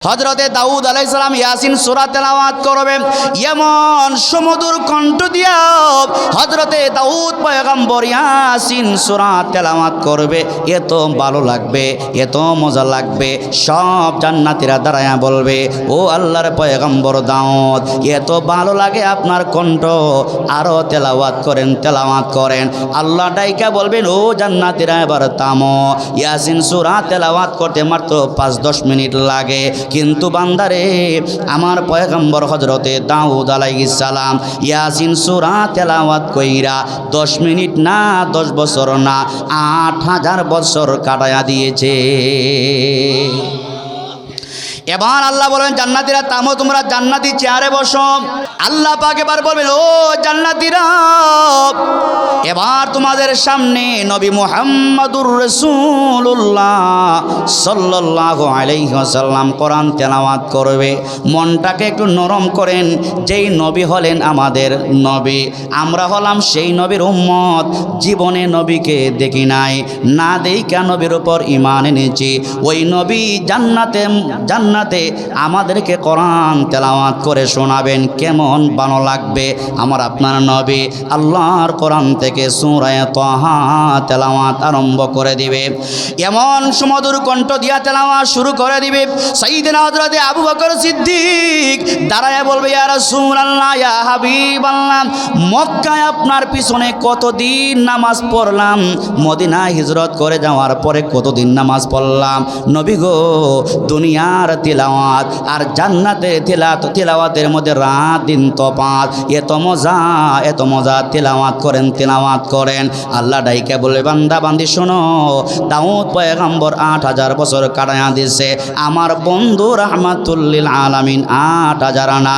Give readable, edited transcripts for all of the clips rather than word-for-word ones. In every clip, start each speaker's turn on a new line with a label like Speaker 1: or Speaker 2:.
Speaker 1: হযরতে দাউদ আলাইহিস সালাম ইয়াসিন সূরা তেলাওয়াত করবেন, এমন সুমধুর কণ্ঠ দিয়া হযরতে দাউদ পয়গম্বর ইয়াসিন সূরা তেলাওয়াত করবে, এত ভালো লাগবে, এত মজা লাগবে। সব জান্নাতীরা দাঁড়ায়া বলবে, ও আল্লাহর পয়গম্বর দাউদ, এত ভালো লাগে আপনার কণ্ঠ, আরো তেলাওয়াত করেন, তেলাওয়াত করেন। আল্লাহ ডাইকা বলবেন, ও জান্নাতীরা এবার থামো। ইয়াসিন সূরা তেলাওয়াত করতে মাত্র 5-10 মিনিট লাগে, কিন্তু বান্দারে আমার পয়গম্বর হযরতে দাউদ আলাইহিস সালাম ইয়াসিন সূরা তেলাওয়াত কইরা 10 মিনিট না, 10 বছর না, 8000 বছর কাটায়া দিয়েছে। এবার আল্লাহ বলেন, জান্নাতীরা থামো, তোমরা জান্নাতি চেয়ারে বসো। আল্লাহ পাক এবার বলবেন, ও জান্নাতীরা, এবার তোমাদের সামনে নবী মুহাম্মদুর রাসূলুল্লাহ সাল্লাল্লাহু আলাইহি ওয়াসাল্লাম কোরআন তেলাওয়াত করবে। মনটাকে একটু নরম করেন, যেই নবী হলেন আমাদের নবী, আমরা হলাম সেই নবীর উম্মত। জীবনে নবীকে দেখি নাই, না দেইখা নবীর উপর ঈমান এনেছি। ওই নবী জান্নাতে আমাদেরকে কোরআন তেলাওয়াত করে শোনাবেন, কেমন ভালো লাগবে। আমার আপনার নবী আল্লাহর কোরআন থেকে সূরা তাহা তেলাওয়াত আরম্ভ করে দিবে, এমন সুমধুর কণ্ঠ দিয়া তেলাওয়াত শুরু করে দিবে। সাইয়েদনা হযরতে আবু বকর সিদ্দিক দাঁড়ায় বলবে, ইয়া রাসূলুল্লাহ, ইয়া হাবিবাল্লাহ, মক্কায় আপনার পিছনে কতদিন নামাজ পড়লাম, মদিনায় হিজরত করে যাওয়ার পরে কতদিন নামাজ পড়লাম। নবী গো, দুনিয়ার তিলাওয়াত আর জান্নাতের তিলাওয়াতের মধ্যে রাত দিন তফাৎ, এত মজা তিলাওয়াত করেন, তিলাওয়াত করেন। আল্লাহ ডাইকে বলে, বান্দা বান্দি শোনো, দাউদ পয়গম্বর 8000 বছর কাটায়া দিছে, আমার বন্ধু রাহমাতুল লিল আলামিন 8000 না,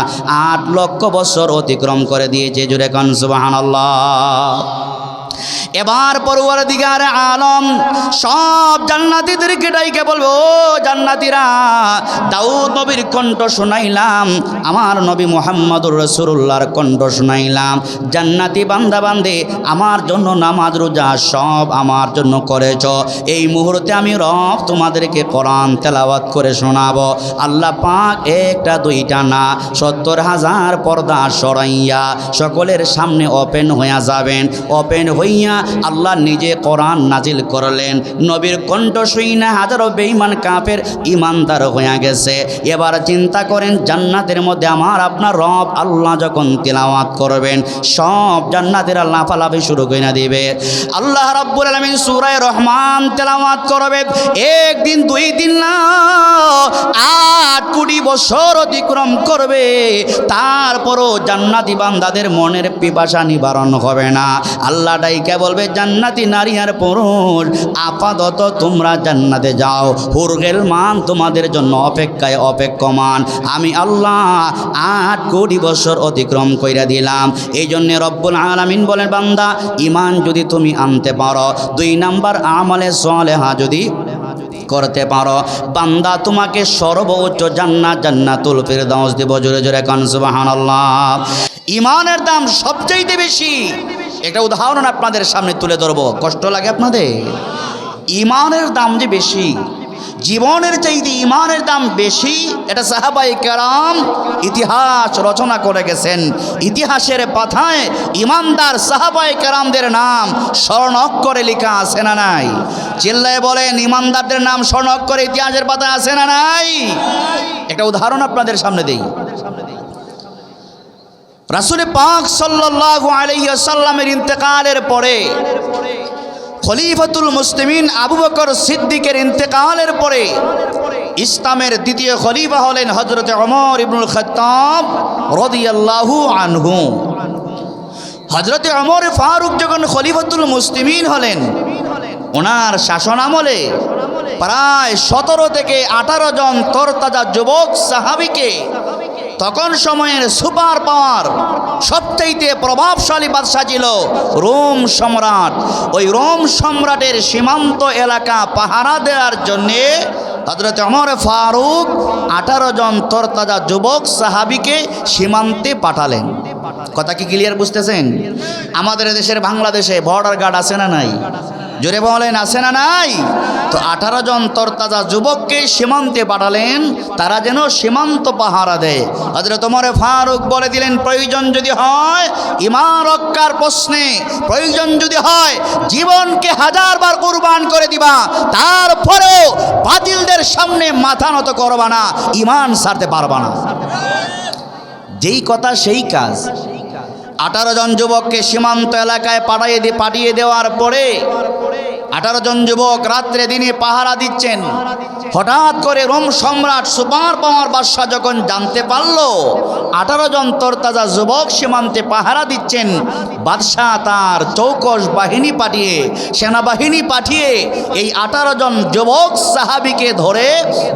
Speaker 1: 8 লক্ষ বছর অতিক্রম করে দিয়েছে। জুরে কান সুবহানাল্লাহ। এবার পরওয়ারদিগার আলম সব জান্নাতীদেরকে ডাইকে বলবে, ও জান্নাতীরা, দাউদ নবীর কণ্ঠ শুনাইলাম, আমার নবী মুহাম্মদুর রাসূলুল্লাহর কণ্ঠ শুনাইলাম। জান্নাতি বান্দা বান্দে, আমার জন্য নামাজ রোজা সব আমার জন্য করেছ। এই মুহূর্তে আমি রব তোমাদেরকে কোরআন তেলাওয়াত করে শোনাবো। আল্লাহ পাক একটা দুইটা না, 70,000 পর্দা সরাইয়া সকলের সামনে ওপেন হইয়া যাবেন। ওপেন হইয়া আল্লাহ নিজে কোরআন নাজিল করলেন। নবীর কণ্ঠ শুইনা হাজারো বেঈমান কাফের ইমানদার হয়ে গেছে। এবার চিন্তা করেন, জান্নাতের মধ্যে আমার আপনার রব আল্লাহ যখন তিলাওয়াত করবেন, সব জান্নাতীরা লাফালাফি শুরু করে দিবে। আল্লাহ রাব্বুল আলামিন সূরা রহমান তেলাওয়াত করবে, একদিন 2 দিন না, 8 কোটি বছর অতিক্রম করবে, তারপরও জান্নাতি বান্দাদের মনের পিপাসা নিবারণ হবে না। আল্লাহ ডাইকা বলবে, জান্নাতি নারী আর পুরুষ, আপাতত তোমরা জান্নাতে যাও, হুরগেল মান তোমাদের জন্য অপেক্ষায় অপেক্ষমান। আমি আল্লাহ 8 কোটি বছর অতিক্রম কইরা দিলাম। এই জন্যে রব্বুল আলামিন বলেন, বান্দা, ঈমান যদি তুমি আনতে পারো, 2 নাম্বার আমলে সালেহা যদি করতে পারো, বান্দা তোমাকে সর্বোচ্চ জান্নাতুল ফিরদাউস দিব। জোরে জোরে কান সুবহানাল্লাহ। ঈমানের দাম সবচেয়ে বেশি। একটা উদাহরণ আপনাদের সামনে তুলে ধরবো, কষ্ট লাগে আপনাদের? ঈমানের দাম যে বেশি, জীবনের চাইতে ঈমানের দাম বেশি, এটা সাহাবায়ে কেরাম ইতিহাস রচনা করে গেছেন। ইতিহাসের পাতায় ঈমানদার সাহাবায়ে কেরামদের নাম স্বর্ণাক্ষরে লেখা আছে না নাই? চিল্লায় বলেন, ঈমানদারদের নাম স্বর্ণাক্ষরে ইতিহাসের পাতায় আছে না নাই? একটা উদাহরণ আপনাদের সামনে দেই। রাসূল পাক সাল্লাল্লাহু আলাইহি ওয়াসাল্লামের ইন্তেকালের পরে, খলিফাতুল মুসলিমিন আবু বকর সিদ্দিকের ইন্তেকালের পরে ইসলামের দ্বিতীয় খলিফা হলেন হযরতে ওমর ইবনুল খাত্তাব রাদিয়াল্লাহু আনহু। হযরতে ওমর ফারুক যখন খলিফাতুল মুসলিমিন হলেন, ওনার শাসন আমলে প্রায় 17 থেকে 18 জন তরতাজা যুবক সাহাবীকে, তখন সময়ের সুপার পাওয়ার সবচাইতে প্রভাবশালী বাদশা ছিল রোম সম্রাট। ওই রোম সম্রাটের সীমান্ত এলাকা পাহারা দেওয়ার জন্যে হযরত ওমর ফারুক 18 জন তরতাজা যুবক সাহাবীকে সীমান্তে পাঠালেন। কথা কি ক্লিয়ার বুঝতেছেন? আমাদের দেশের বাংলাদেশে বর্ডার গার্ড আছে না নাই? জোরে বলেন আছে না নাই? তো 18 জন তরতাজা যুবককে সীমান্তে পাঠালেন, তারা যেন সীমান্ত পাহারা দেয়। হযরত ওমর ফারুক বলে দিলেন, প্রয়োজন যদি হয় ঈমান রক্ষার প্রশ্নে, প্রয়োজন যদি হয় জীবনকে 1000 বার কুরবান করে দিবা, তারপরেও বাতিলদের সামনে মাথা নত করবা না, ঈমান ছাড়তে পারবা না। যেই কথা সেই কাজ। 18 জন যুবককে সীমান্ত এলাকায় পাঠিয়ে দেওয়ার পরে 18 জন যুবক রাত্রে দিনে পাহারা দিচ্ছেন। হঠাৎ করে রোম সম্রাট সুপার পাওয়ার বাদশা যখন জানতে পারল 18 জন তরতাজা যুবক সীমান্তে পাহারা দিচ্ছেন, বাদশাহ তার চৌকস বাহিনী পাঠিয়ে, সেনাবাহিনী পাঠিয়ে এই 18 জন যুবক সাহাবীকে ধরে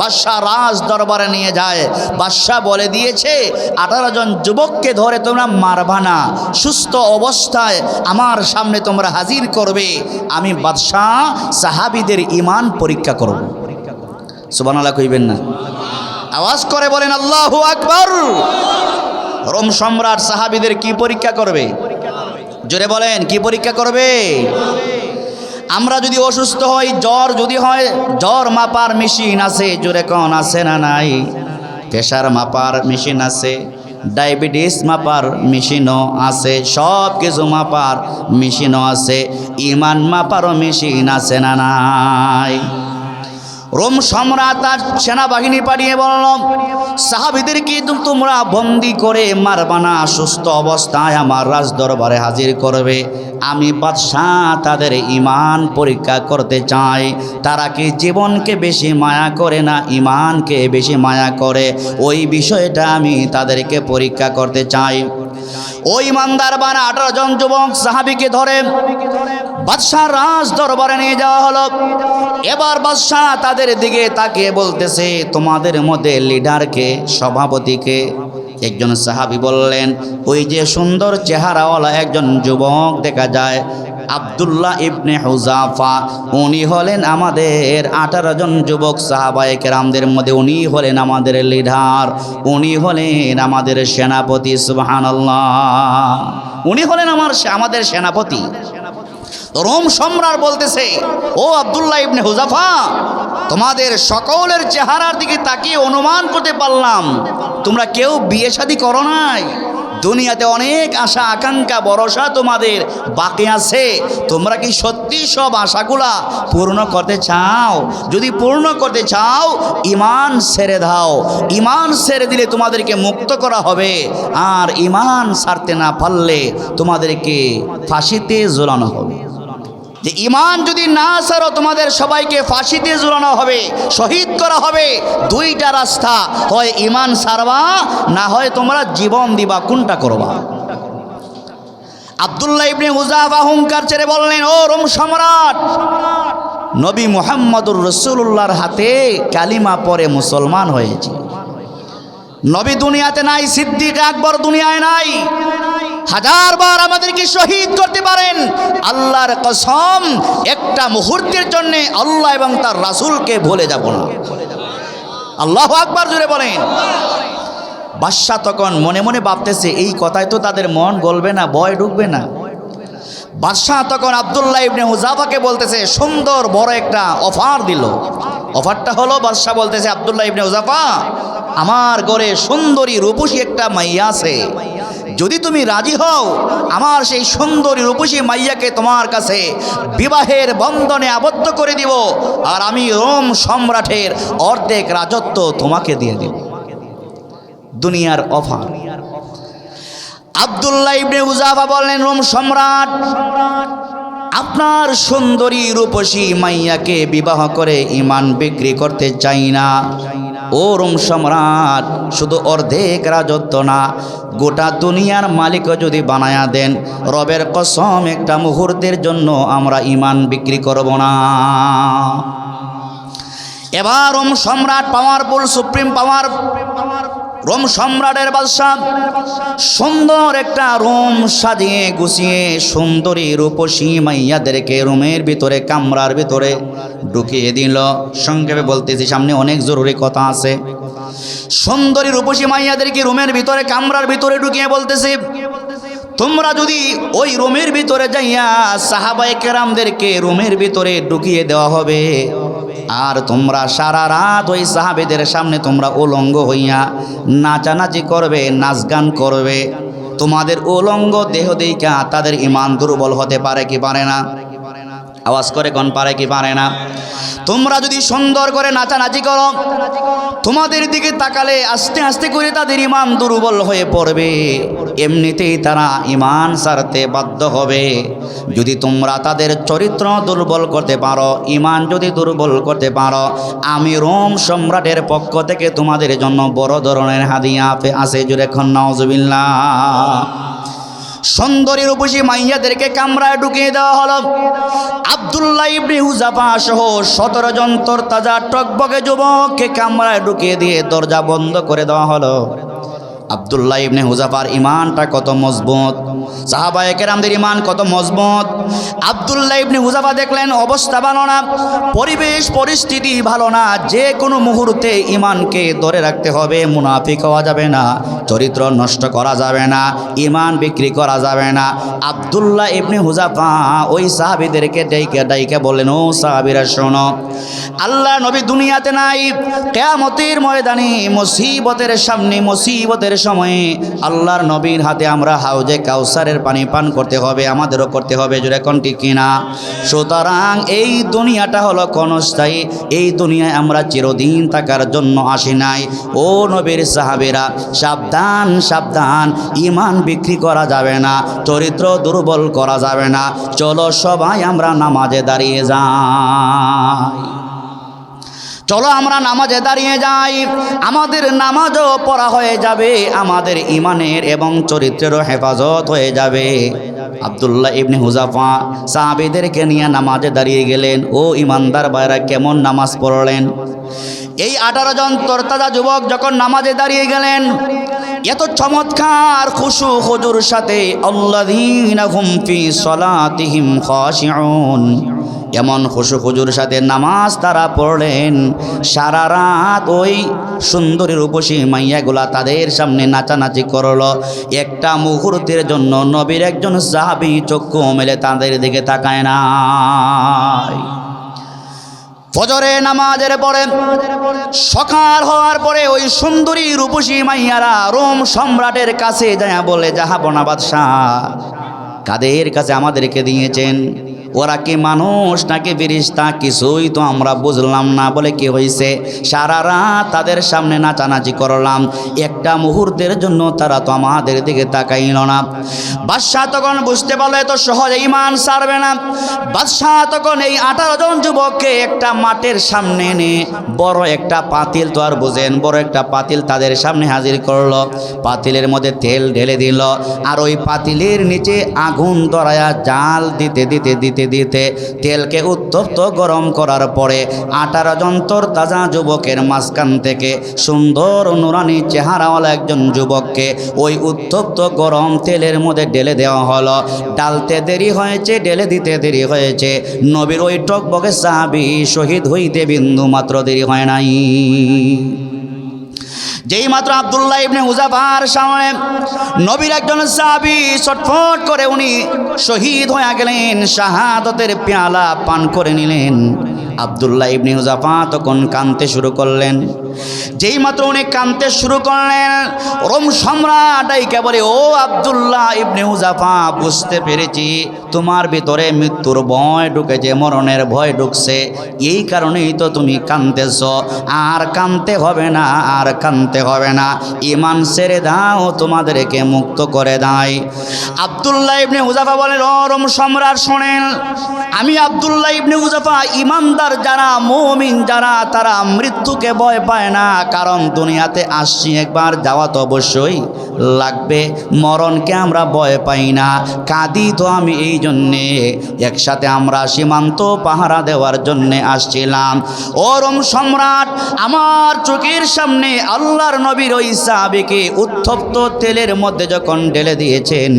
Speaker 1: বাদশাহ রাজ দরবারে নিয়ে যায়। বাদশাহ বলে দিয়েছে 18 জন যুবককে ধরে তোমরা মারবা না, সুস্থ অবস্থায় আমার সামনে তোমরা হাজির করবে, আমি বাদশাহ সাহাবীদের ঈমান পরীক্ষা করব। সুবহানাল্লাহ কইবেন না? আওয়াজ করে বলেন আল্লাহু আকবার। রোম সম্রাট সাহাবীদের কি পরীক্ষা করবে? জোরে বলেন, কি পরীক্ষা করবে? আমরা যদি অসুস্থ হই, জ্বর যদি হয়, জ্বর মাপার মেশিন আছে, জোরে কোন আছে না নাই? প্রেশার মাপার মেশিন আছে, ডায়াবেটিস মাপার মেশিনও আছে, সব কিছু মাপার মেশিনও আছে, ঈমান মাপারও মেশিন আছে না নাই? রোম সম্রাট তার সেনাবাহিনী পাঠিয়ে বলল, সাহাবীদেরকে তোমরা বন্দি করে মারবা না, সুস্থ অবস্থায় আমার রাজ দরবারে হাজির করবে, আমি বাদশাহ তাদের ঈমান পরীক্ষা করতে চাই, তারা কি জীবনকে বেশি মায়া করে না ঈমানকে বেশি মায়া করে, ওই বিষয়টা আমি তাদেরকে পরীক্ষা করতে চাই। ওই ইমানদার বানা 18 জন যুবক সাহাবীকে ধরে বাদশাহ রাজ দরবারে নিয়ে যাওয়া হলো। এবার বাদশাহ তাদের দিকে তাকিয়ে বলতেছে, তোমাদের মধ্যে লিডারকে, সভাপতিকে? একজন সাহাবী বললেন, ওই যে সুন্দর চেহারাওয়ালা একজন যুবক দেখা যায়, আব্দুল্লাহ ইবনে হুযাফা, উনি হলেন আমাদের 18 জন যুবক সাহাবায়ে কেরামদের মধ্যে উনি হলেন আমাদের লিডার, উনি হলেন আমাদের সেনাপতি। সুবহানাল্লাহ, উনি হলেন আমাদের সেনাপতি। রোম সম্রাট বলতেছে, ও আব্দুল্লাহ ইবনে হুযাফা, তোমাদের সকলের চেহারার দিকে তাকিয়ে অনুমান করতে পারলাম তোমরা কেউ বিয়ে শাদী করো নাই। দুনিয়াতে অনেক আশা আকাঙ্ক্ষা ভরসা তোমাদের বাকি আছে, তোমরা কি সত্যি সব আশাগুলা পূর্ণ করতে চাও? যদি পূর্ণ করতে চাও ঈমান ছেড়ে দাও, ঈমান ছেড়ে দিলে তোমাদেরকে মুক্ত করা হবে, আর ঈমান ছাড়তে না পারলে তোমাদেরকে ফাঁসিতে ঝোলানো হবে। যে ঈমান যদি না ছাড়ো তোমাদের সবাইকে ফাঁসিতে ঝুলানো হবে, শহীদ করা হবে। দুইটা রাস্তা, হয় ঈমান ছাড়বা, না হয় তোমরা জীবন দিবা, কোনটা করবা? আব্দুল্লাহ ইবনে হুযাফা হুঙ্কার ছেড়ে বললেন, ও রোম সম্রাট, নবী মুহাম্মদুর রাসূলুল্লাহর হাতে কালিমা পড়ে মুসলমান হয়েছে। নবী দুনিয়াতে নাই, সিদ্দিক আকবর দুনিয়ায় নাই, 1000 বার আমাদেরকে শহীদ করতে পারেন, আল্লাহর কসম একটা মুহূর্তের জন্য আল্লাহ এবং তার রাসূলকে ভুলে যাব না। আল্লাহু আকবার জুড়ে বলেন। বাদশা তখন মনে মনে ভাবতেছে, এই কথায় তো তাদের মন গলবে না, ভয় ঢুকবে না। বাদশাহ তখন আব্দুল্লাহ ইবনে হুযাফাকে বলতেছে, সুন্দর বড় একটা অফার দিল। অফারটা হলো, বাদশাহ বলতেছে, আব্দুল্লাহ ইবনে হুযাফা, আমার ঘরে সুন্দরী রূপসী একটা মাইয়া আছে, যদি তুমি রাজি হও আমার সেই সুন্দরী রূপসী মাইয়াকে তোমার কাছে বিবাহের বন্ধনে আবদ্ধ করে দিব, আর আমি রোম সম্রাটের অর্ধেক রাজত্ব তোমাকে দিয়ে দেব। দুনিয়ার অফার। আব্দুল্লাহ ইবনে হুযাফা বললেন, রোম সম্রাট, আপনার সুন্দরী রূপসী মাইয়াকে বিবাহ করে ঈমান বিক্রি করতে চাই না। ও রোম সম্রাট, শুধু অর্ধেক রাজত্ব না, গোটা দুনিয়ার মালিকও যদি বানায়া দেন, রবের কসম একটা মুহূর্তের জন্য আমরা ঈমান বিক্রি করব না। এবার রোম সম্রাট পাওয়ারফুল, সুপ্রিম পাওয়ার, রোম সম্রাটের বাদশাহ সুন্দর একটা রুম সাজিয়ে গুছিয়ে সুন্দরী রূপসী মাইয়াদেরকে রুমের ভিতরে, কামরার ভিতরে ঢুকিয়ে দিল। সংক্ষেপে বলতেছি, সামনে অনেক জরুরি কথা আছে। সুন্দরী রূপসী মাইয়াদেরকে রুমের ভিতরে, কামরার ভিতরে ঢুকিয়ে বলতেছে, তোমরা যদি ওই রুমের ভিতরে যাইয়া সাহাবায়ে কেরামদেরকে রুমের ভিতরে ঢুকিয়ে দেওয়া হবে, আর তোমরা সারা রাত ওই সাহাবেদের সামনে তোমরা উলঙ্গ হইয়া নাচানাচি করবে, নাচ গান করবে, তোমাদের উলঙ্গ দেহ দেইকা তাদের ঈমান দুর্বল হতে পারে কি পারে না? আওয়াজ করে কোন পারে কি পারে না? তোমরা যদি সুন্দর করে নাচানাচি করো, তোমাদের দিকে তাকালে আস্তে আস্তে করে তাদের ঈমান দুর্বল হয়ে পড়বে, এমনিতেই তারা ঈমান ছাড়তে বাধ্য হবে। যদি তোমরা তাদের চরিত্র দুর্বল করতে পারো, ঈমান যদি দুর্বল করতে পারো, আমি রোম সম্রাটের পক্ষ থেকে তোমাদের জন্য বড় ধরনের হাদিয়া আছে। জুড়ে খন নাউজুবিল্লাহ। সুন্দরী রূপসী মাইয়াদেরকে কামরায় ঢুকিয়ে দেওয়া হলো। আব্দুল্লাহ ইবনে হুযাফা সহ 17 জন তরতাজা টকবকে যুবককে কামরায় ঢুকিয়ে দিয়ে দরজা বন্ধ করে দেওয়া হলো। আব্দুল্লাহ ইবনে হুযাফার ঈমানটা কত মজবুত, সাহাবায়ে কেরামদের ঈমান কত মজবুত। আব্দুল্লাহ ইবনে হুযাফা দেখলেন অবস্থা ভালো না, পরিবেশ পরিস্থিতি ভালো না, যে কোনো মুহূর্তে ঈমানকে ধরে রাখতে হবে, মুনাফিক হওয়া যাবে না, চরিত্র নষ্ট করা যাবে না, ঈমান বিক্রি করা যাবে না। আব্দুল্লাহ ইবনে হুযাফা ওই সাহাবীদেরকে ডাইকে বললেন, ও সাহাবীরা শোনো, আল্লাহ নবী দুনিয়াতে নাই, কিয়ামতের ময়দানে মুসিবতের সামনে মুসিবতের সময়ে আল্লাহর নবীর হাতে আমরা হাউজে কাউসারের পানি পান করতে হবে, আমাদেরও করতে হবে। জোরে কোন ঠিক কিনা? সুতরাং এই দুনিয়াটা হলো ক্ষণস্থায়ী, এই দুনিয়ায় আমরা চিরদিন থাকার জন্য আসি নাই। ও নবীর সাহাবীরা, সাবধান সাবধান, ঈমান বিক্রি করা যাবে না, চরিত্র দুর্বল করা যাবে না। চলো সবাই আমরা নামাজে দাঁড়িয়ে যাই, চলো আমরা নামাজে দাঁড়িয়ে যাই, আমাদের নামাজও পড়া হয়ে যাবে, আমাদের ঈমানের এবং চরিত্রেরও হেফাজত হয়ে যাবে। আব্দুল্লাহ ইবনে হুযাফা সাহাবীদেরকে নিয়ে নামাজে দাঁড়িয়ে গেলেন। ও ঈমানদার ভাইরা, কেমন নামাজ পড়লেন? এই 18 জন তরতাজা যুবক যখন নামাজে দাঁড়িয়ে গেলেন, এত চমৎকার খুশু হুজুর সাথে আল্লাযীনা হুম ফি সালাতিহিম খাশিউন, এমন খুশু হুজুর সাথে নামাজ তারা পড়লেন। সারা রাত ওই সুন্দরী রূপসী মাইয়াগুলা তাদের সামনে নাচানাচি করলো। একটা মুহূর্তের জন্য নবীর একজন সাহাবী চক্ষু মেলে তাদের দিকে তাকায় না। ফজরে নামাজের পরে সকাল হওয়ার পরে ওই সুন্দরী রূপসী মাইয়ারা রোম সম্রাটের কাছে যায় বলে, জাহাপনা বাদশাহ কাদের কাছে আমাদেরকে দিয়েছেন? ওরা কি মানুষ নাকি ফেরেশতা? কিছুই তো আমরা বুঝলাম না। বলে কি হয়েছে? সারা রাত তাদের সামনে নাচানাচি করলাম, একটা মুহূর্তের জন্য তারা তো আমাদের দিকে তাকাইল না। বাদশাহ তখন বুঝতে পারলে তো সহজে ঈমান ছাড়বে না। বাদশাহ তখন এই 18 জন যুবককে একটা মাঠের সামনে এনে বড় একটা পাতিল, তো আর বুঝেন, বড় একটা পাতিল তাদের সামনে হাজির করলো। পাতিলের মধ্যে তেল ঢেলে দিল, আর ওই পাতিলের নিচে আগুন ধরায়া জাল দিতে দিতে দিতে দিতে তেলকে উত্তপ্ত গরম করার পরে 18 জন তরতাজা যুবকের মাঝখান থেকে সুন্দর নুরানি চেহারাওয়ালা একজন যুবককে ওই উত্তপ্ত গরম তেলের মধ্যে ঢেলে দেওয়া হলো। ডালতে দেরি হয়েছে, ঢেলে দিতে দেরি হয়েছে, নবীর ওই টকবকে সাহাবী শহীদ হইতে বিন্দু মাত্র দেরি হয় নাই। যেই মাত্র আব্দুল্লাহ ইবনে হুযাফার সামনে নবীর একজন সাহাবী ছটফট করে উনি শহীদ হয়ে গেলেন, শাহাদতের পেয়ালা পান করে নিলেন। আব্দুল্লাহ ইবনে হুযাফা তখন কাঁদতে শুরু করলেন। যেই মাত্র উনি কাঁদতে শুরু করলেন, রোম সম্রাট ডাইকে বলে, ও আব্দুল্লাহ ইবনে হুযাফা, বুঝতে পেরেছি তোমার ভিতরে মৃত্যুর ভয় ঢুকেছে, মরণের ভয় ঢুকছে, এই কারণেই তো তুমি কাঁদতেছ। আর কাঁদতে হবে না, আর কাঁদতে হবে না, ঈমান ছেড়ে দাও, তোমাদেরকে মুক্ত করে দেয়। আব্দুল্লাহ ইবনে হুযাফা বলেন, ও রোম সম্রাট শোনেন, আমি আব্দুল্লাহ ইবনে হুযাফা ঈমানদার যারা, মুমিন যারা, তারা মৃত্যুকে ভয় পায় না, কারণ দুনিয়াতে আসছি একবার, যাওয়া তো অবশ্যই লাগবে। মরণকে আমরা ভয় পাই না, কাঁদি তো আমি এই জন্যে, একসাথে আমরা সীমান্ত পাহারা দেওয়ার জন্যে আসছিলাম। ও রোম সম্রাট, আমার চোখের সামনে আল্লাহর নবীর ওই সাহাবীকে উত্তপ্ত তেলের মধ্যে যখন ঢেলে দিয়েছেন,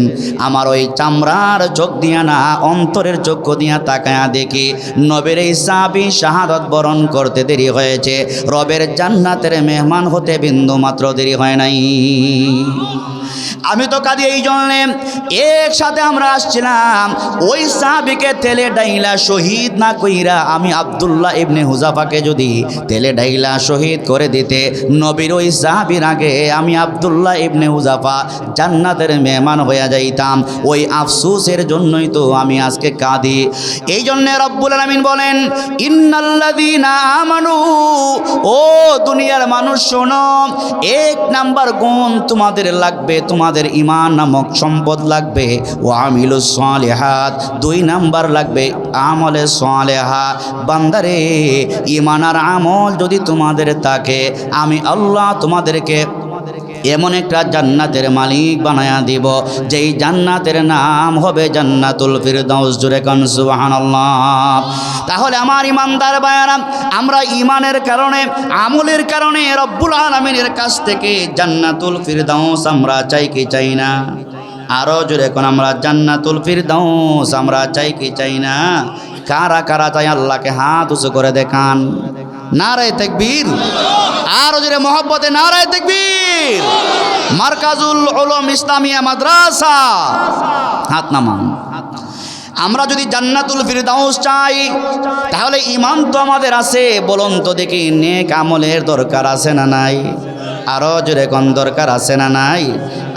Speaker 1: আমার ওই চামড়ার চোখ দিয়া না, অন্তরের চক্ষু দিয়া তাকায়া দেখি নবীর এই সাহাবী শাহাদত বরণ করতে দেরি হয়েছে, রবের জান্নাতের মেহমান হতে বিন্দু মাত্র দেরি হয় নাই। আমি তো কাঁদি এই জন্যে, একসাথে আমরা আসছিলাম, ওই সাহাবীকে তেলে ডাইলা শহীদ না কইরা আমি আব্দুল্লাহ ইবনে হুযাফাকে যদি তেলে ডাইলা শহীদ করে দিতে, নবীর ওই সাহাবীর আগে আমি আব্দুল্লাহ ইবনে হুযাফা জান্নাতের মেহমান হয়ে যাইতাম। ওই আফসোসের জন্যই তো আমি আজকে কাঁদি। এই জন্যে রব্বুল আলামিন বলেন, ইন্নাল্লাযীনা আমানু, ও দুনিয়ার মানুষ শোনো, এক নাম্বার গুণ তোমাদের লাগবে, তোমাদের ঈমান নামক সম্পদ লাগবে। ও আমিলুস সালিহাত, দুই নাম্বার লাগবে আমলে সালেহা। বান্দারে, ঈমান আর আমল যদি তোমাদের থাকে, আমি আল্লাহ তোমাদেরকে এমন একটা জান্নাতের মালিক বানায়া দিব, যেই জান্নাতের নাম হবে জান্নাতুল ফিরদাউস। জোরে কান সুবহানাল্লাহ। তাহলে আমার ইমানদার ভাইয়েরা, আমরা ঈমানের কারণে, আমলের কারণে রব্বুল আলামিনের কাছ থেকে জান্নাতুল ফিরদাউস আমরা চাই কি চাই না? আরো জোরে কোন আমরা জান্নাতুল ফিরদাউস আমরা চাই কি চাই না? কারা কারা চাই আল্লাহকে হাত উঁচু করে দেখান। নারায়ে তাকবীর। আরো জোরে মহব্বতে নারায়ে তাকবীর। মারকাজুল উলুম ইসলামিয়া মাদ্রাসা, হাত নামান। আমরা যদি জান্নাতুল ফিরদাউস চাই, তাহলে ঈমান তো আমাদের আছে। বলুন তো দেখি, নেক আমলের দরকার আছে না নাই? আরো জোরে কোন দরকার আছে না নাই?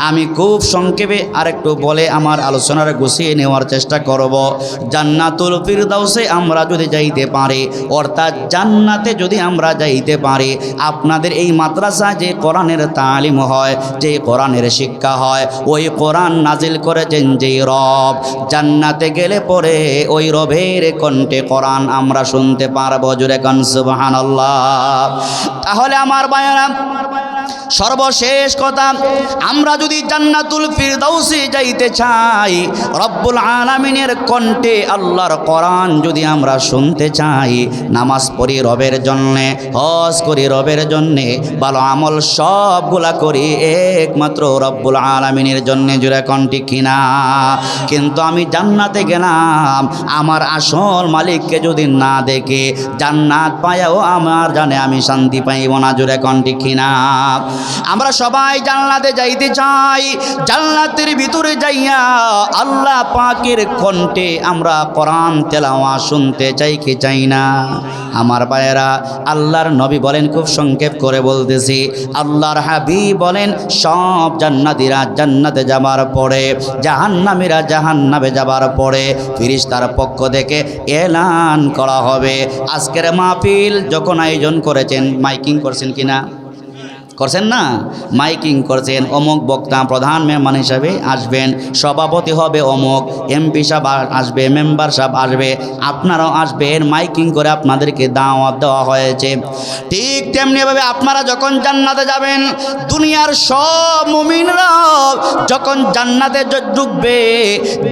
Speaker 1: আমি খুব সংক্ষেপে আরেকটু বলে আমার আলোচনার গুছিয়ে নেওয়ার চেষ্টা করব। জান্নাতুল ফিরদাউসে আমরা যদি যাইতে পারি, অর্থাৎ জান্নাতে যদি আমরা যাইতে পারি, আপনাদের এই মাদ্রাসা যে কোরআনের তালিম হয়, যে কোরআনের শিক্ষা হয়, ওই কোরআন নাজিল করেছেন যেই রব, জান্নাতে গেলে পরে ওই রবের কণ্ঠে কোরআন আমরা শুনতে পারবো। জোরে কান সুবহানাল্লাহ। তাহলে আমার ভাইয়েরা, সর্বশেষ কথা, আমরা যদি জান্নাতুল ফিরদাউসে যাইতে চাই, রব্বুল আলামিনের কণ্ঠে আল্লাহর কোরআন যদি আমরা শুনতে চাই, নামাজ পড়ি রবের জন্যে, হজ করি রবের জন্যে, ভালো আমল সবগুলা করি একমাত্র রব্বুল আলামিনের জন্যে। জোরে কোন ঠিক কিনা? কিন্তু আমি জান্নাতে গেলাম, আমার আসল মালিককে যদি না দেখে জান্নাত পাইয়াও আমার জানে আমি শান্তি পাইব না। জোরে কোন ঠিক কিনা? আমরা সবাই জান্নাতে যাইতে চাই, জান্নাতের ভিতরে যাইয়া আল্লাহ পাকের কণ্ঠে আমরা কোরআন তেলাওয়াত শুনতে চাই কি চাই না? আমার ভাইয়েরা, আল্লাহর নবী বলেন, খুব সংক্ষেপ করে বলতেছি, আল্লাহর হাবিব বলেন, সব জান্নাতীরা জান্নাতে যাবার পরে, জাহান্নামীরা জাহান্নামে যাবার পরে ফেরেশতার পক্ষ থেকে এলান করা হবে। আজকের মাহফিল যখন আয়োজন করেছেন, মাইকিং করছেন কিনা? করছেন না? মাইকিং করছেন, অমুক বক্তা প্রধান মেহমান হিসাবে আসবেন, সভাপতি হবে অমুক, এমপি সাহেব আসবে, মেম্বার সাহেব আসবে, আপনারাও আসবেন। মাইকিং করে আপনাদেরকে দাওয়াত দেওয়া হয়েছে। ঠিক তেমনিভাবে আপনারা যখন জান্নাতে যাবেন, দুনিয়ার সব মুমিনরা যখন জান্নাতে ঢুকবে,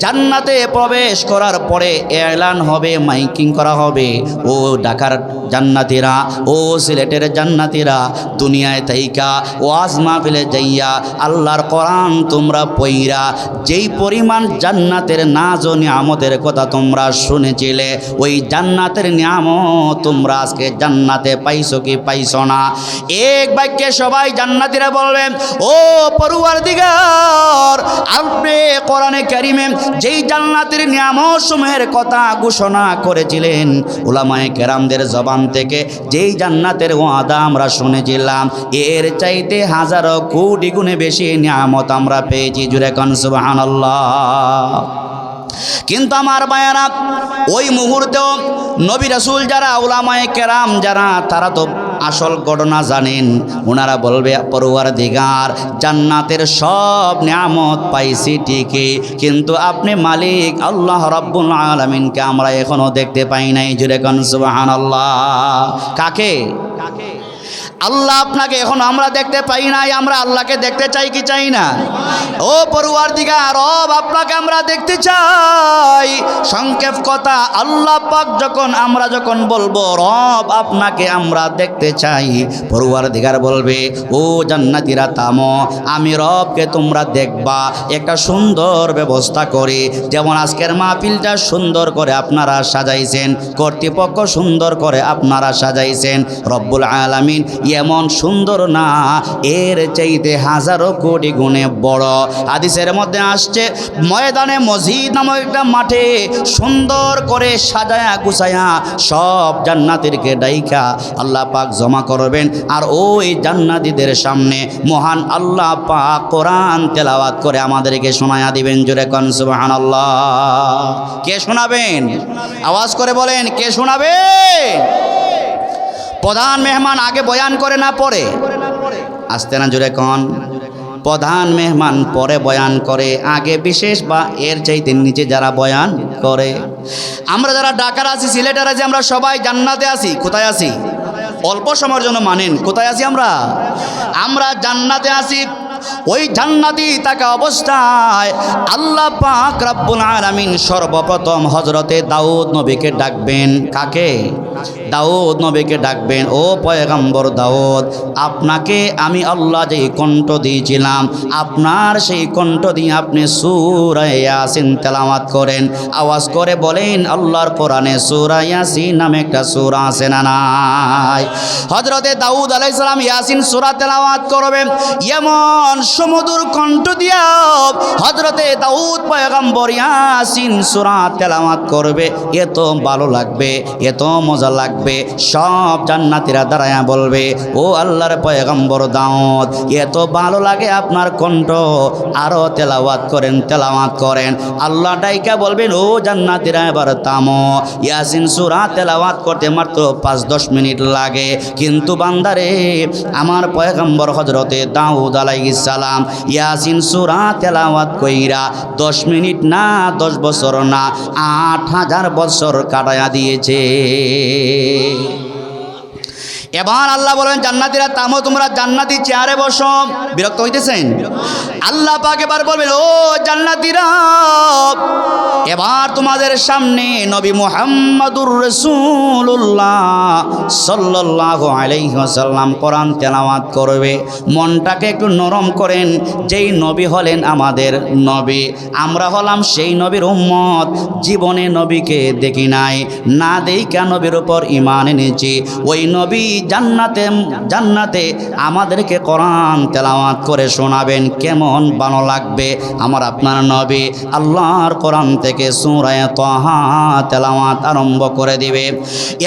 Speaker 1: জান্নাতে প্রবেশ করার পরে এলান হবে, মাইকিং করা হবে, ও ঢাকার জান্নাতীরা, ও সিলেটের জান্নাতীরা, দুনিয়ায় থাইকা ওয়াজ মাহফিলে যাইয়া আল্লাহর কোরআন তোমরা পইরা যেই পরিমাণ জান্নাতের নাজ ও নিয়ামতের কথা তোমরা শুনেছিলে, ওই জান্নাতের নিয়ামত তোমরা আজকে জান্নাতে পাইছো কি পাইছো না? এক বাক্যে সবাই জান্নাতীরা বলবেন, ও পরওয়ারদিগার, আপনি কোরআনে কারিমে যেই জান্নাতের নিয়ামত সমূহের কথা ঘোষণা করেছিলেন, উলামায়ে কেরামদের জবান থেকে যেই জান্নাতের ওয়াদা আমরা শুনেছিলাম, এর চাইতে হাজারো কোটি গুণে বেশি নিয়ামত আমরা পেয়েছি। জুরে কান সুবহানাল্লাহ। কিন্তু আমার ভাইয়েরা, ওই মুহূর্তেও নবী রাসূল যারা, উলামায়ে কেরাম যারা, তারা তো আসল ঘটনা জানেন। ওনারা বলবে, পরওয়ারদিগার, জান্নাতের সব নিয়ামত পাইছি ঠিকই, কিন্তু আপনি মালিক আল্লাহ রাব্বুল আলামিনকে আমরা এখনো দেখতে পাই নাই। জুরে কান সুবহানাল্লাহ। কাকে? আল্লাহ আপনাকে এখন আমরা দেখতে পাই নাই, আমরা আল্লাহকে দেখতে চাই কি চাই না? ও পরওয়ারদিগার রব, আপনাকে আমরা দেখতে চাই। সংক্ষেপ কথা, আল্লাহ পাক আমরা যখন বলবো রব আপনাকে আমরা দেখতে চাই, পরওয়ারদিগার বলবে, ও জান্নাতীরা থামো, আমি রবকে তোমরা দেখবা, একটা সুন্দর ব্যবস্থা করে, যেমন আজকের মাহফিলটা সুন্দর করে আপনারা সাজাইছেন, কর্তৃপক্ষ সুন্দর করে আপনারা সাজাইছেন, রব্বুল আলামিন এমন সুন্দর না, এর চাইতে হাজারো কোটি গুণে বড়। হাদিসের মধ্যে আসছে ময়দানে মসজিদ নামক একটা মাঠে সুন্দর করে সাজায়া গুছায়া সব জান্নাতীদেরকে ডাইকা আল্লাহ পাক জমা করবেন। আর ওই জান্নাতীদের সামনে মহান আল্লাহ পাক কোরআন তেলাওয়াত করে আমাদেরকে শোনায়া দিবেন। জোরে কোন সুবহানাল্লাহ। কে শোনাবেন? আওয়াজ করে বলেন, কে শোনাবে? প্রধান মেহমান আগে বয়ান করে না পরে? আসতে না, জোরে কোন। প্রধান মেহমান পরে বয়ান করে, আগে বিশেষ বা এর চাইতে নিচে যারা বয়ান করে। আমরা যারা ঢাকার আছি, সিলেটের আছি, আমরা সবাই জান্নাতে আছি। কোথায় আছি? অল্প সময়ের জন্য মানেন, কোথায় আছি আমরা? আমরা জান্নাতে আছি। ওই জান্নাতি থাকা অবস্থায় আল্লাহ পাক রব্বুল আলামিন সর্বপ্রথম হযরতে দাউদ নবীকে ডাকবেন। কাকে? দাউদ নবীকে ডাকবেন। ও পয়গম্বর দাউদ, আপনাকে আমি আল্লাহ যেই কণ্ঠ দিয়েছিলাম, আপনার সেই কণ্ঠ দিয়ে আপনি সূরা ইয়াসিন তেলাওয়াত করেন। আওয়াজ করে বলেন, আল্লাহর কোরআনে সূরা ইয়াসিন নামে একটা সূরা আছে না নাই? হযরতে দাউদ আলাইহিস সালাম ইয়াসিন সূরা তেলাওয়াত করবেন। এমন সমুদ্র কণ্ঠ দিয়া হযরতে দাউদ পয়গম্বর ইয়াসিন সূরা তেলাওয়াত করবে, এত ভালো লাগবে, এত মজা লাগবে। সব জান্নাতীরা দাঁড়ায়া বলবে, ও আল্লাহর পয়গম্বর দাউদ, এত ভালো লাগে আপনার কণ্ঠ, আরো তেলাওয়াত করেন, তেলাওয়াত করেন। আল্লাহ ডাইকা বলবেন, ও জান্নাতীরা এবার থামো। ইয়াসিন সূরা তেলাওয়াত করতে মাত্র 5-10 মিনিট লাগে, কিন্তু বান্দারে আমার পয়গম্বর হযরতে দাউদ আলাইহিস সালাম ইয়াসিন সূরা তেলাওয়াত কইরা 10 মিনিট না, 10 বছর না, 8000 বছর কাটায়া দিয়েছে। এবার আল্লাহ বলেন, জান্নাতীরা থামো, তোমরা জান্নাতি চেয়ারে বসো। বিরক্ত হইতেছেন? আল্লাহ পাক এবার বলবেন, ও জান্নাতীরা, এবার তোমাদের সামনে নবী মুহাম্মদুর রাসূলুল্লাহ সাল্লাল্লাহু আলাইহি ওয়াসাল্লাম কোরআন তেলাওয়াত করবে। মনটাকে একটু নরম করেন। যেই নবী হলেন আমাদের নবী, আমরা হলাম সেই নবীর উম্মত। জীবনে নবীকে দেখি নাই, না দেইখা নবীর উপর ঈমান এনেছি। ওই নবী জান্নাতে আমাদেরকে কোরআন তেলাওয়াত করে শোনাবেন। কেমন ভালো লাগবে। আমার আপনার নবী আল্লাহর কোরআন থেকে সূরা তাহা তেলাওয়াত আরম্ভ করে দিবে।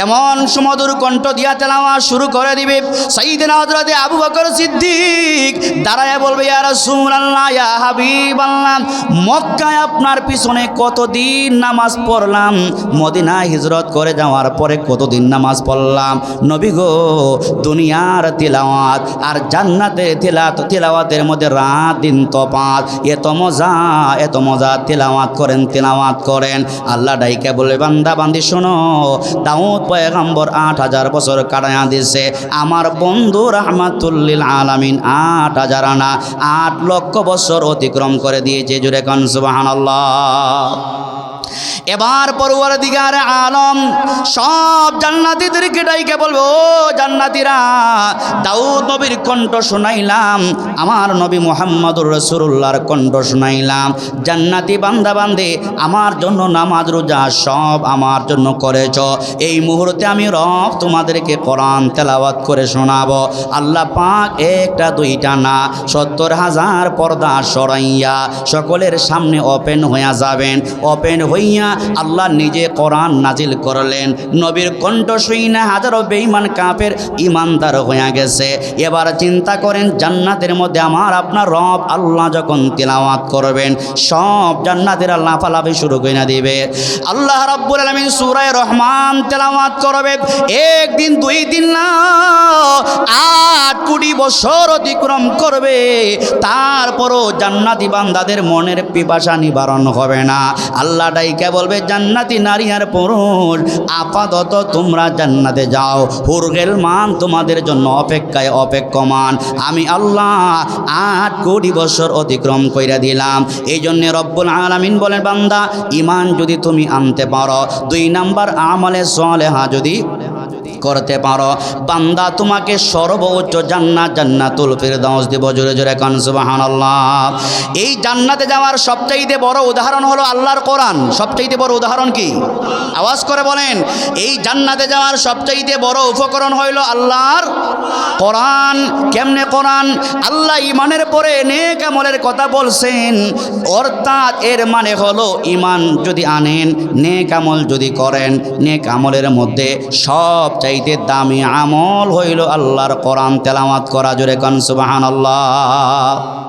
Speaker 1: এমন সুমধুর কণ্ঠ দিয়া তেলাওয়াত শুরু করে দিবে। সাইয়েদনা হযরত আবু বকর সিদ্দিক দাঁড়ায় বলবে, ইয়া রাসূলুল্লাহ, ইয়া হাবিবাল্লাহ, মক্কায় আপনার পিছনে কতদিন নামাজ পড়লাম, মদিনায় হিজরত করে যাওয়ার পরে কতদিন নামাজ পড়লাম। নবী গো, দুনিয়ার তিলাওয়াত আর জান্নাতের তিলাওয়াতের মধ্যে রাত দিন তফাত। এত মজা তিলাওয়াত করেন। আল্লাহ ডাইকা বলে, বান্দা বান্দি শোনো, দাউদ পয়গম্বর 8000 বছর কাটায়া দিছে, আমার বন্ধু রাহমাতুল লিল আলামিন 8000 না 8 লক্ষ বছর অতিক্রম করে দিয়েছে। জোরে কোন সুবহানাল্লাহ। এবার পরওয়ারদিগার আলম সব জান্নাতীদেরকে ডাইকে বলবো, ও জান্নাতীরা, দাউদ নবীর কণ্ঠ শোনাইলাম, আমার নবী মুহাম্মদুর রাসূলুল্লাহর কণ্ঠ শোনাইলাম। জান্নাতি বান্দা বান্দে, আমার জন্য নামাজ রোজা সব আমার জন্য করেছ। এই মুহূর্তে আমি রব তোমাদেরকে কোরআন তেলাওয়াত করে শোনাবো। আল্লাহ পাক একটা দুইটা না 70,000 পর্দা সরাইয়া সকলের সামনে ওপেন হইয়া যাবেন। ওপেন হইয়া আল্লাহ নিজে কোরআন নাজিল করলেন। নবীর কণ্ঠ শুইনা হাজারো বেঈমান কাফের ইমানদার হইয়া গেছে। এবার চিন্তা করেন, জান্নাতের মধ্যে আমার আপনার রব আল্লাহ যখন তিলাওয়াত করবেন, সব জান্নাতের লাফালাফি শুরু করে দিবে। আল্লাহ রাব্বুল আলামিন সূরা রহমান তেলাওয়াত করবে। একদিন 2 দিন না, 8 কোটি বছর অতিক্রম করবে, তারপরও জান্নাতি বান্দাদের মনের পিপাসা নিবারণ হবে না। আল্লাহ ডাইকা বলবে, জান্নাতি নারী আর পুরুষ, আপাতত তোমরা জান্নাতে যাও, হুরগেল মান তোমাদের জন্য অপেক্ষায় অপেক্ষমান। আমি আল্লাহ 8 কোটি বছর অতিক্রম কইরা দিলাম। এই জন্য রব্বুল আলামিন বলেন, বান্দা, ঈমান যদি তুমি আনতে পারো, 2 নাম্বার আমলে সালেহা যদি করতে পারো, বান্দা তোমাকে সর্বোচ্চ জান্নাত জান্নাতুল ফিরদাউস দিব। জোরে জোরে কান সুবহানাল্লাহ। এই জান্নাতে যাওয়ার সবচাইতে বড় উদাহরণ হলো আল্লাহর কোরআন। সবচাইতে বড় উদাহরণ কি? আওয়াজ করে বলেন। এই জান্নাতে যাওয়ার সবচাইতে বড় উপকরণ হইল আল্লাহর কোরআন। কেমনে কোরআন? আল্লাহ ইমানের পরে নেক আমলের কথা বলছেন, অর্থাৎ এর মানে হলো ইমান যদি আনেন, নেক আমল যদি করেন, নেক আমলের মধ্যে সবচাইতে দামি আমল হইল আল্লাহর কোরআন তেলাওয়াত করা। জোরে কান সুবহানাল্লাহ।